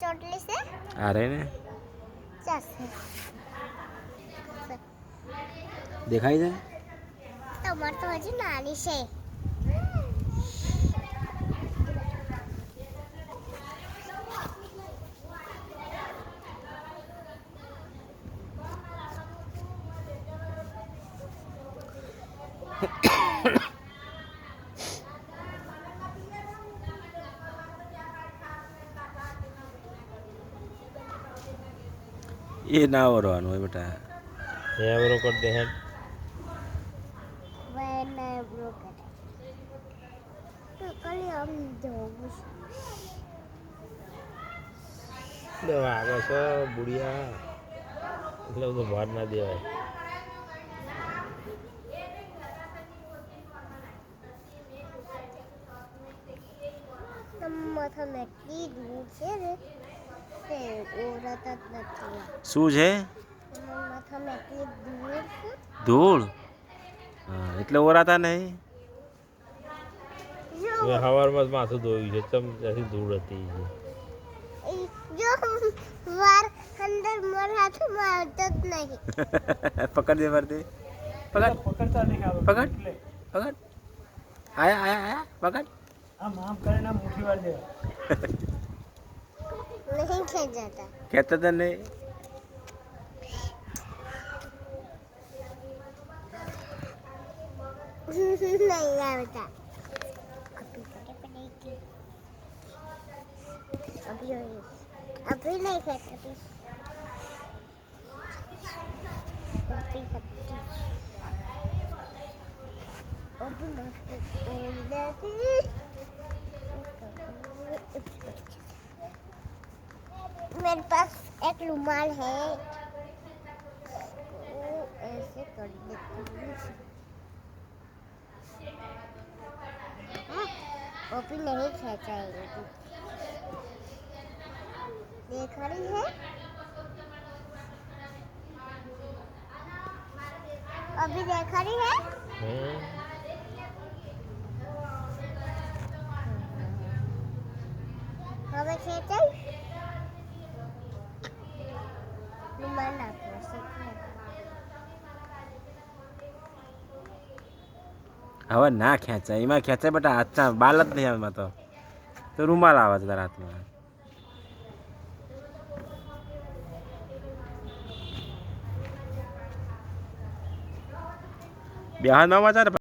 ચોટલી છે અરે ને ચાસે દેખાય છે તમાર તો હજી નાની છે એ ના વરવાનું હોય બેટા એ એવરો કર દે હેડ વેન બ્રો કરે તો કલી આમ જોવું લે વાગે છે બુડિયા એટલે બધું ભાર ના દેવાય માથા નક્કી દૂર છે ને તે ઓરત જ નથી શું છે માથા નક્કી દૂર છે ધૂળ હા એટલે ઓરાતા નહીં મેં સવારમાં માથું ધોયું છે ચમ ત્યાંથી ધૂળ હતી જો વાર અંદર મારા હાથમાં આવતો જ નહીં પકડ દે દે પકડ પકડતા નહીં આવે પકડ પકડ આયા આયા આયા પકડ આમ કરીને મુઠ્ઠી વાર દે નહીં ખેંચાતા કહેતા તને નહીં નહીં આવતા अभी नहीं खाता मेरे पास एक रुमाल है ऐसे कर देती हूँ वो भी नहीं खेचाएगी देखा रही है अभी देखा रही है હવે ખેંચાય રૂમાલ નાખવો હવે ના ખેંચાય એમાં ખેંચાય બેટા હાથના બાલ જ નહીં આવે એમાં તો રૂમાલ આવે છે તારા હાથમાં બે હાથ માં વાંચા